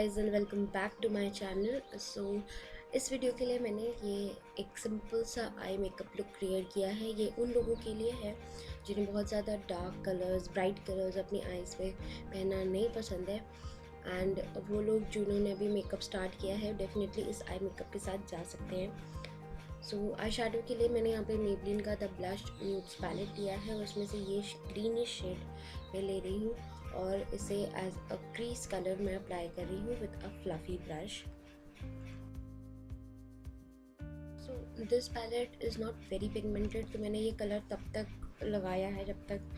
Guys and welcome back to my channel. इस video के लिए मैंने ये एक सिंपल सा आई मेकअप लुक क्रिएट किया है। ये उन लोगों के लिए है जिन्हें बहुत ज़्यादा डार्क कलर्स, ब्राइट कलर्स अपनी आईज़ पे पहनना नहीं पसंद है। एंड वो लोग जिन्होंने भी मेकअप स्टार्ट किया है डेफिनेटली इस आई मेकअप के साथ जा सकते हैं। आई शेडो के लिए मैंने यहाँ पे मेबलिन का द ब्लश न्यूड्स पैलेट लिया है। उसमें से ये ग्रीनिश शेड मैं ले रही हूँ और इसे एज अ क्रीज कलर में अप्लाई कर रही हूँ with a fluffy brush. So this palette is not very pigmented, तो मैंने ये कलर तब तक लगाया है जब तक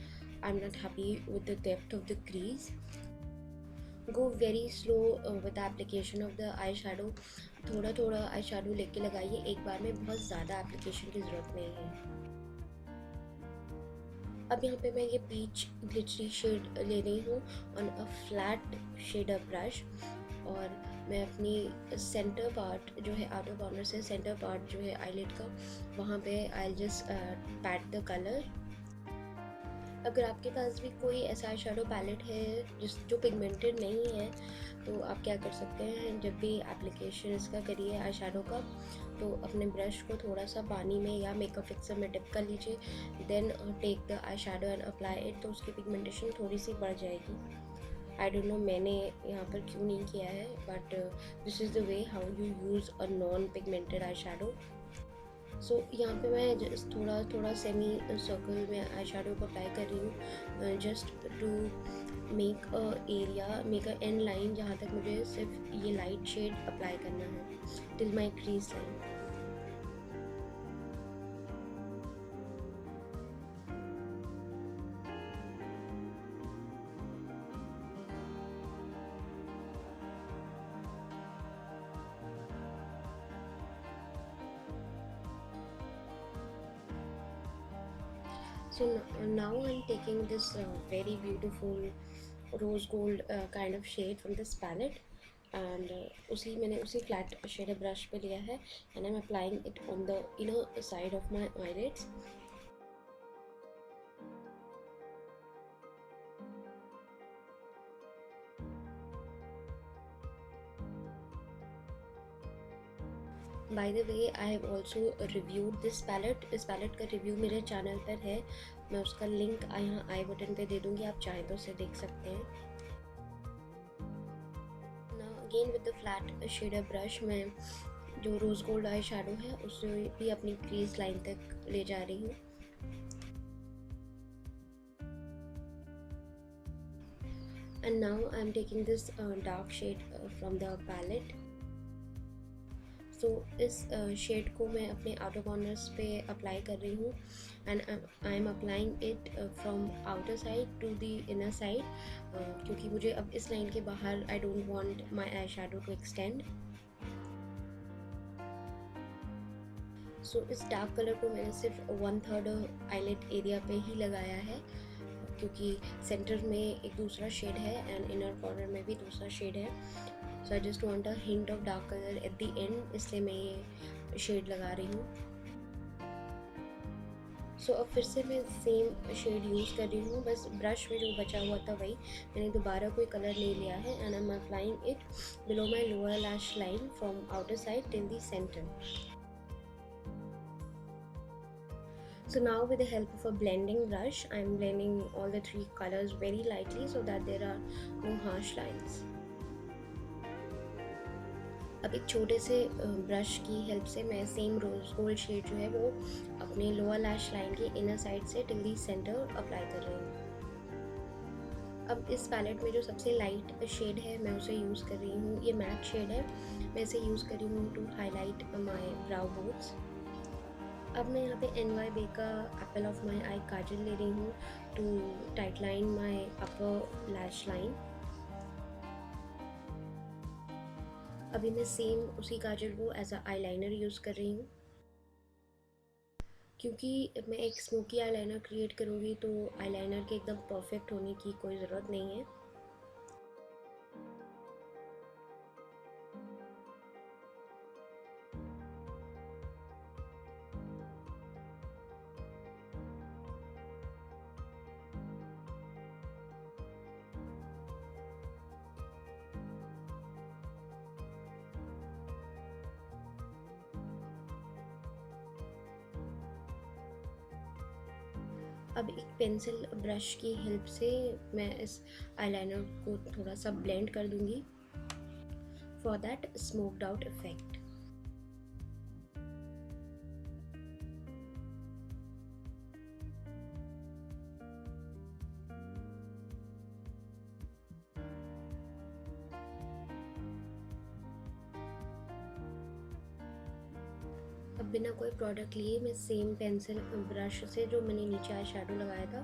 I am not happy with the depth of the crease. Go very slow with the application of the eye shadow. थोड़ा थोड़ा आई शेडो लेके लगाइए, एक बार में बहुत ज़्यादा एप्लीकेशन की ज़रूरत नहीं है। अब यहाँ पे मैं ये पीच ग्लिटरी शेड ले रही हूँ on a flat shader brush, और मैं अपनी सेंटर पार्ट जो है आउटर कॉर्नर से सेंटर पार्ट जो है आईलिड का, वहाँ पे I just PAT the colour. अगर आपके पास भी कोई ऐसा आई शेडो पैलेट है जो पिगमेंटेड नहीं है, तो आप क्या कर सकते हैं, जब भी एप्लीकेशन इसका करिए आई शेडो का, तो अपने ब्रश को थोड़ा सा पानी में या मेकअप फिक्सर में डिप कर लीजिए, then take the eye shadow and apply it, तो उसकी पिगमेंटेशन थोड़ी सी बढ़ जाएगी। आई डोंट नो मैंने यहाँ पर क्यों नहीं किया है, but this is the way how you use a non pigmented eye shadow. So यहाँ पे मैं जस्ट थोड़ा थोड़ा सेमी सर्कल में आई शेडो को अप्लाई कर रही हूँ, just to make a area, make a end line, जहाँ तक मुझे सिर्फ ये लाइट शेड अप्लाई करना है till my crease line. So now I'm taking this very beautiful rose gold kind of shade from this palette, and मैंने उसी flat shader brush पे लिया है, and I'm applying it on the inner side of my eyelids. By the way I have also reviewed this palette. इस palette का review मेरे channel पर है, मैं उसका लिंक यहाँ आई बटन पे दे दूँगी, आप चाहें तो उसे देख सकते हैं। Again with the flat shader brush मैं जो रोज़ गोल्ड आई शेडो है उसे भी अपनी क्रीज लाइन तक ले जा रही हूँ। And now I am taking this dark shade from the palette. So इस शेड को मैं अपने आउटर कॉर्नर्स पे अप्लाई कर रही हूँ, and I am applying it from outer side to the inner side, क्योंकि मुझे अब इस लाइन के बाहर I don't want my eye shadow to extend. So इस डार्क कलर को मैंने सिर्फ 1/3 आईलिड एरिया पे ही लगाया है, क्योंकि सेंटर में एक दूसरा शेड है एंड इनर कॉर्नर में भी दूसरा शेड है। So I just want a hint of dark colour at the end, इसलिए मैं ये शेड लगा रही हूँ। सो अब फिर से मैं सेम शेड यूज़ कर रही हूँ, बस ब्रश में जो बचा हुआ था वही, मैंने दोबारा कोई कलर नहीं लिया है, and I am applying it below my lower lash line from outer side till the centre. So now with the help of a blending brush, I am blending all the three colors very lightly so that there are no harsh lines. अब एक छोटे से brush की help से मैं same rose gold shade जो है वो अपने लोअर लैश लाइन के इनर साइड से टिल दी सेंटर अप्लाई कर रही हूँ। अब इस पैलेट में जो सबसे लाइट शेड है मैं उसे यूज़ कर रही हूँ, ये मैट शेड है, मैं इसे यूज़ कर रही हूँ to highlight my brow bones. अब मैं यहाँ पे NYB का एप्पल ऑफ माई आई काजल ले रही हूँ to tight line my upper lash line. अभी मैं सेम उसी काजल को as a eyeliner use कर रही हूँ, क्योंकि मैं एक स्मोकी आई लाइनर क्रिएट करूँगी तो आई लाइनर के एकदम परफेक्ट होने की कोई ज़रूरत नहीं है। अब एक पेंसिल ब्रश की हेल्प से मैं इस आईलाइनर को थोड़ा सा ब्लेंड कर दूंगी for that smoked out effect. अब बिना कोई प्रोडक्ट लिए मैं सेम पेंसिल ब्रश से जो मैंने नीचे आई शेडो लगाया था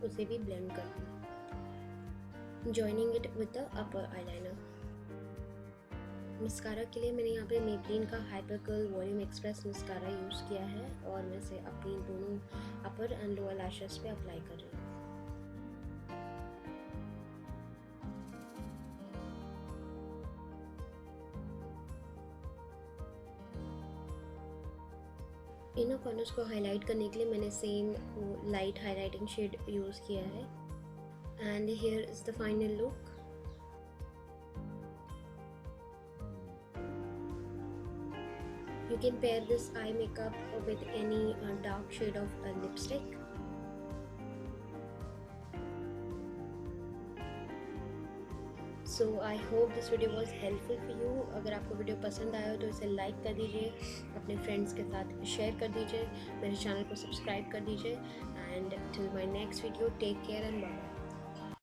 उसे भी ब्लेंड कर दूँ, joining it with the upper eyeliner. Mascara के लिए मैंने यहाँ पे मेबलिन का hyper curl volume express mascara use किया है और मैं इसे अपनी दोनों अपर एंड लोअर लैशेस पे अप्लाई कर रही हूँ। इनर कॉर्नर्स को हाईलाइट करने के लिए मैंने same light highlighting shade use किया है and here is the final look. You can pair this eye makeup with any dark shade of lipstick. So I hope this video was helpful for you. अगर आपको video पसंद आया हो तो इसे like कर दीजिए, अपने फ्रेंड्स के साथ शेयर कर दीजिए, मेरे चैनल को सब्सक्राइब कर दीजिए and till my next video take care and bye.